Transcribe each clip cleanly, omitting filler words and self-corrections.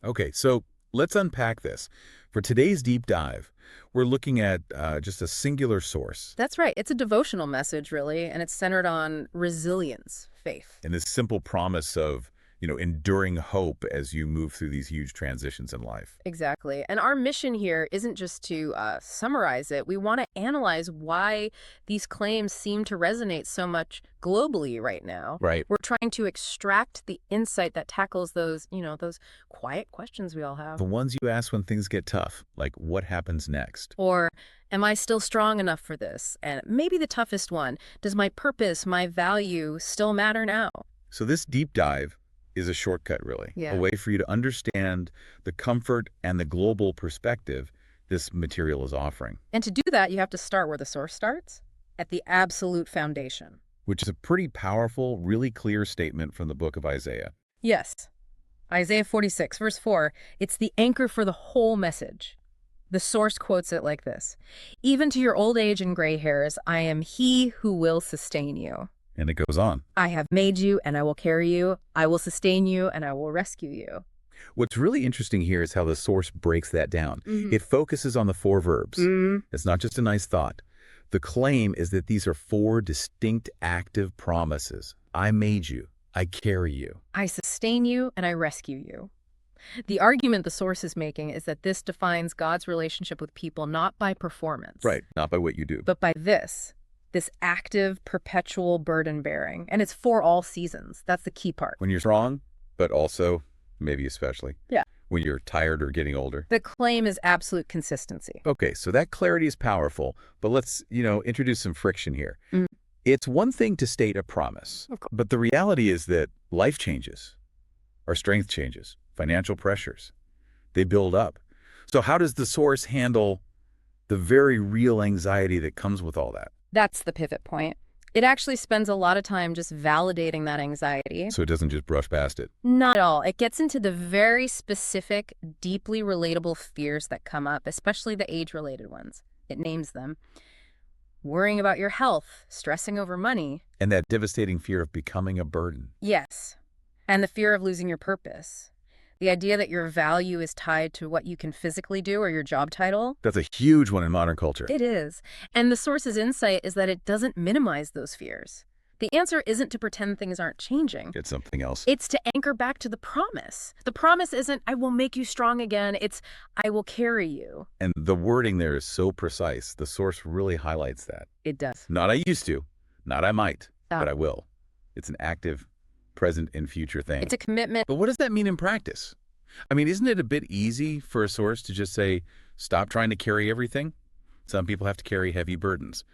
Okay, so let's unpack this. For today's deep dive, we're looking at just a singular source That's right. It's a devotional message, really, and it's centered on resilience, faith. and this simple promise of, enduring hope as you move through these huge transitions in life. Exactly. And our mission here isn't just to summarize it. We want to analyze why these claims seem to resonate so much globally right now. Right. We're trying to extract the insight that tackles those quiet questions we all have. The ones you ask when things get tough, like what happens next? Or, am I still strong enough for this? And maybe the toughest one, does my purpose, my value still matter now? So this deep dive is a shortcut, really, Yeah. a way for you to understand the comfort and the global perspective this material is offering, And to do that, you have to start where the source starts, at the absolute foundation. which is a pretty powerful, really clear statement from the book of Isaiah. Yes. Isaiah 46, verse 4, it's the anchor for the whole message. The source quotes it like this: "Even to your old age and gray hairs, I am he who will sustain you. And it goes on. I have made you, and I will carry you. I will sustain you, and I will rescue you." What's really interesting here is how the source breaks that down. Mhm. It focuses on the four verbs. It's not just a nice thought. The claim is that these are four distinct active promises. I made you. I carry you. I sustain you, and I rescue you. The argument the source is making is that this defines God's relationship with people not by performance, Right. Not by what you do. but by this active, perpetual burden bearing. And it's for all seasons. That's the key part. When you're strong, but also, maybe especially, Yeah. when you're tired or getting older. The claim is absolute consistency. Okay, so that clarity is powerful, but let's, introduce some friction here. Mm. It's one thing to state a promise, Of course. but the reality is that life changes, our strength changes, financial pressures, they build up. So how does the source handle the very real anxiety that comes with all that? That's the pivot point. It actually spends a lot of time just validating that anxiety. So it doesn't just brush past it. Not at all. It gets into the very specific, deeply relatable fears that come up, especially the age-related ones. It names them. Worrying about your health, stressing over money. And that devastating fear of becoming a burden. Yes. And the fear of losing your purpose. The idea that your value is tied to what you can physically do or your job title. That's a huge one in modern culture. It is. And the source's insight is that it doesn't minimize those fears. The answer isn't to pretend things aren't changing. It's something else. It's to anchor back to the promise. The promise isn't, I will make you strong again. It's, I will carry you. And the wording there is so precise. The source really highlights that. It does. Not I used to, not I might, but Ah. I will. It's an active, present and future thing. It's a commitment. But what does that mean in practice? I mean, isn't it a bit easy for a source to just say, stop trying to carry everything? Some people have to carry heavy burdens.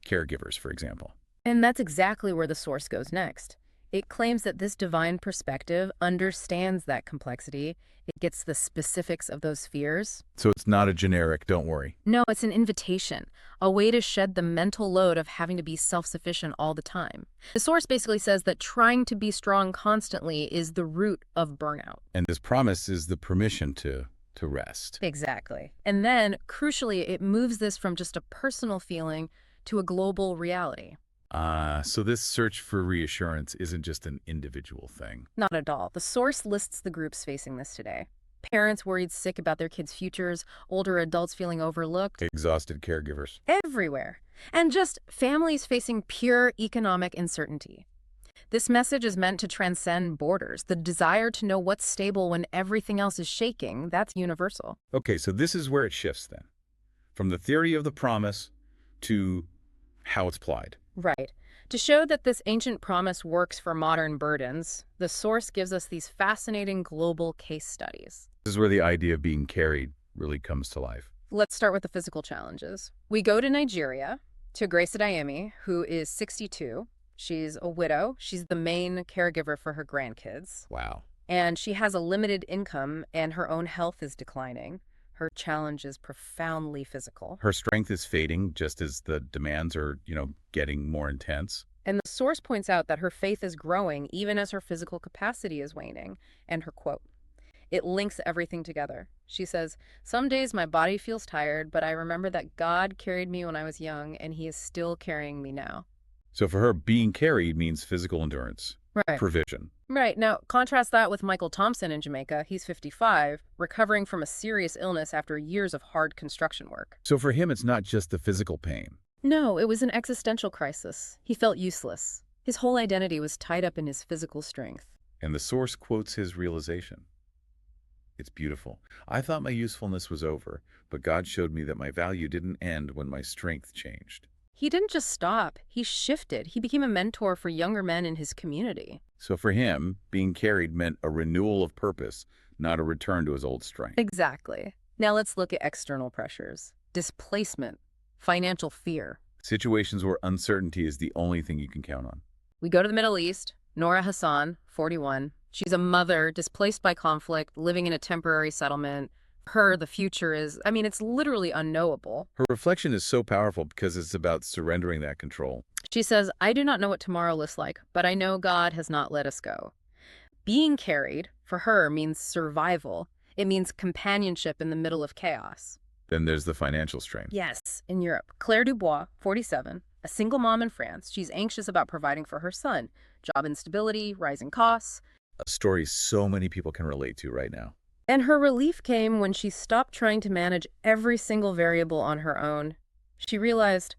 Caregivers, for example. And that's exactly where the source goes next. It claims that this divine perspective understands that complexity. It gets the specifics of those fears. So it's not a generic, don't worry. No, it's an invitation, a way to shed the mental load of having to be self-sufficient all the time. The source basically says that trying to be strong constantly is the root of burnout. And this promise is the permission to rest. Exactly. And then, crucially, it moves this from just a personal feeling to a global reality. So this search for reassurance isn't just an individual thing. Not at all. The source lists the groups facing this today. Parents worried sick about their kids' futures, older adults feeling overlooked. Exhausted caregivers. Everywhere. And just families facing pure economic uncertainty. This message is meant to transcend borders. The desire to know what's stable when everything else is shaking, that's universal. Okay, so this is where it shifts then. From the theory of the promise to how it's applied. Right. To show that this ancient promise works for modern burdens, the source gives us these fascinating global case studies. This is where the idea of being carried really comes to life. Let's start with the physical challenges. We go to Nigeria, to Grace Adeyemi, who is 62. She's a widow. She's the main caregiver for her grandkids. Wow. And she has a limited income, and her own health is declining. Her challenge is profoundly physical. Her strength is fading just as the demands are, getting more intense. And the source points out that her faith is growing even as her physical capacity is waning. And her quote, it links everything together. She says, some days my body feels tired, but I remember that God carried me when I was young, and he is still carrying me now. So for her, being carried means physical endurance, Right. provision, Right. Now, contrast that with Michael Thompson in Jamaica. He's 55, recovering from a serious illness after years of hard construction work. So for him, it's not just the physical pain. No, it was an existential crisis. He felt useless. His whole identity was tied up in his physical strength. And the source quotes his realization. It's beautiful. I thought my usefulness was over, but God showed me that my value didn't end when my strength changed. He didn't just stop, he shifted. He became a mentor for younger men in his community. So for him, being carried meant a renewal of purpose, not a return to his old strength. Exactly. Now let's look at external pressures. Displacement, financial fear. Situations where uncertainty is the only thing you can count on. We go to the Middle East. Nora Hassan, 41. She's a mother displaced by conflict, living in a temporary settlement. Her, the future is, it's literally unknowable. Her reflection is so powerful because it's about surrendering that control. She says, I do not know what tomorrow looks like, but I know God has not let us go. Being carried, for her, means survival. It means companionship in the middle of chaos. Then there's the financial strain. Yes, in Europe. Claire Dubois, 47, a single mom in France. She's anxious about providing for her son. Job instability, rising costs. A story so many people can relate to right now. And her relief came when she stopped trying to manage every single variable on her own. She realized,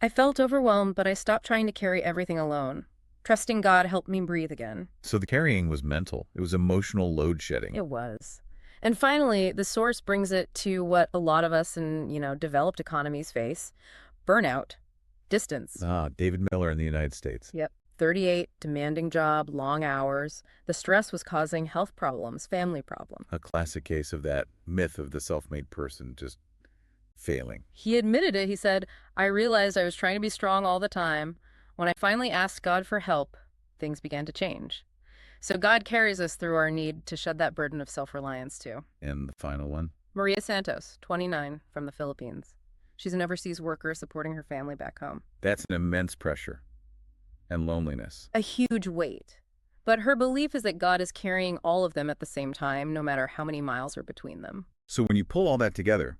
I felt overwhelmed, but I stopped trying to carry everything alone. Trusting God helped me breathe again. So the carrying was mental. It was emotional load shedding. It was. And finally, the source brings it to what a lot of us in, developed economies face. Burnout. Distance. David Miller in the United States. Yep. 38, demanding job, long hours. The stress was causing health problems, family problems. A classic case of that myth of the self-made person just failing. He admitted it. He said, I realized I was trying to be strong all the time. When I finally asked God for help, things began to change. So God carries us through our need to shed that burden of self-reliance too. And the final one? Maria Santos, 29, from the Philippines. She's an overseas worker supporting her family back home. That's an immense pressure. And loneliness. A huge weight. But her belief is that God is carrying all of them at the same time, no matter how many miles are between them. So when you pull all that together,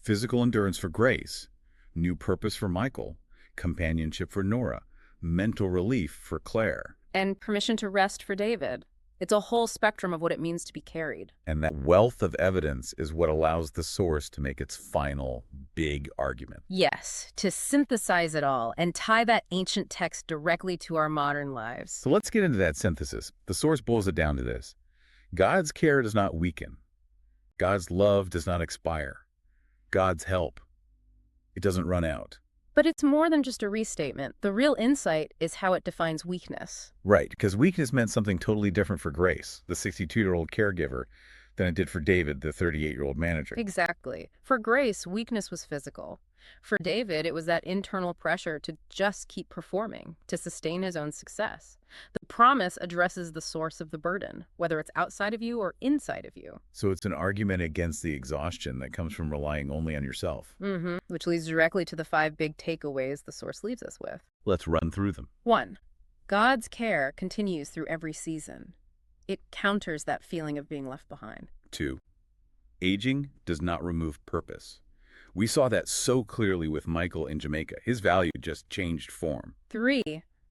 physical endurance for Grace, new purpose for Michael, companionship for Nora, mental relief for Claire. And permission to rest for David. It's a whole spectrum of what it means to be carried. And that wealth of evidence is what allows the source to make its final big argument. Yes, to synthesize it all and tie that ancient text directly to our modern lives. So let's get into that synthesis. The source boils it down to this. God's care does not weaken. God's love does not expire. God's help, it doesn't run out. But it's more than just a restatement. The real insight is how it defines weakness. Right, because weakness meant something totally different for Grace, the 62-year-old caregiver, than it did for David, the 38-year-old manager. Exactly. For Grace, weakness was physical. For David, it was that internal pressure to just keep performing, to sustain his own success. The promise addresses the source of the burden, whether it's outside of you or inside of you. So it's an argument against the exhaustion that comes from relying only on yourself. Which leads directly to the 5 big takeaways the source leaves us with. Let's run through them. 1. God's care continues through every season. It counters that feeling of being left behind. 2. Aging does not remove purpose. We saw that so clearly with Michael in Jamaica. His value just changed form. 3.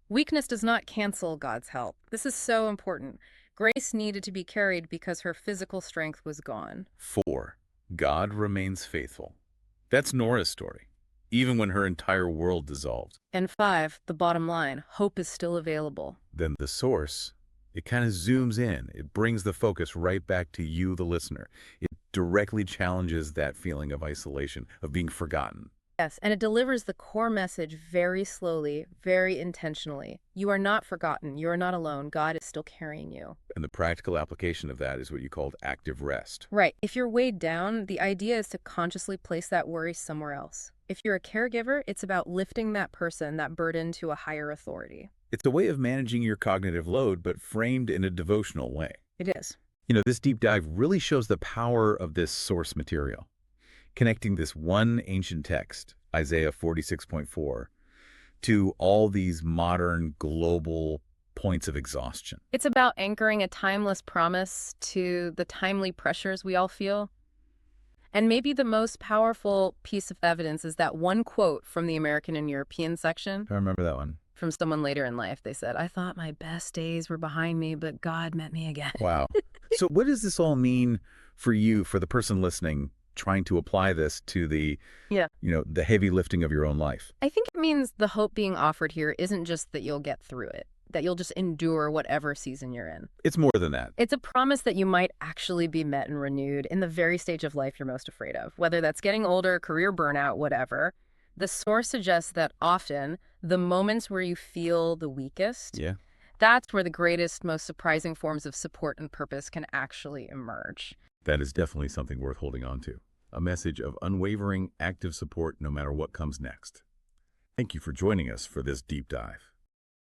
Weakness does not cancel God's help. This is so important. Grace needed to be carried because her physical strength was gone. 4. God remains faithful. That's Nora's story, even when her entire world dissolved. And 5, the bottom line, hope is still available. Then the source, it kind of zooms in. It brings the focus right back to you, the listener. It directly challenges that feeling of isolation, of being forgotten. Yes, and it delivers the core message very slowly, very intentionally. You are not forgotten. You are not alone. God is still carrying you. And the practical application of that is what you called active rest. Right. If you're weighed down, the idea is to consciously place that worry somewhere else. If you're a caregiver, it's about lifting that person, that burden, to a higher authority. It's a way of managing your cognitive load, but framed in a devotional way. It is. This deep dive really shows the power of this source material, connecting this one ancient text, Isaiah 46.4, to all these modern global points of exhaustion. It's about anchoring a timeless promise to the timely pressures we all feel. And maybe the most powerful piece of evidence is that one quote from the American and European section. I remember that one. From someone later in life, they said, I thought my best days were behind me, but God met me again. Wow. So what does this all mean for you, for the person listening, trying to apply this to the, Yeah. the heavy lifting of your own life? I think it means the hope being offered here isn't just that you'll get through it, that you'll just endure whatever season you're in. It's more than that. It's a promise that you might actually be met and renewed in the very stage of life you're most afraid of, whether that's getting older, career burnout, whatever. The source suggests that often the moments where you feel the weakest, Yeah. that's where the greatest, most surprising forms of support and purpose can actually emerge. That is definitely something worth holding on to. A message of unwavering, active support no matter what comes next. Thank you for joining us for this deep dive.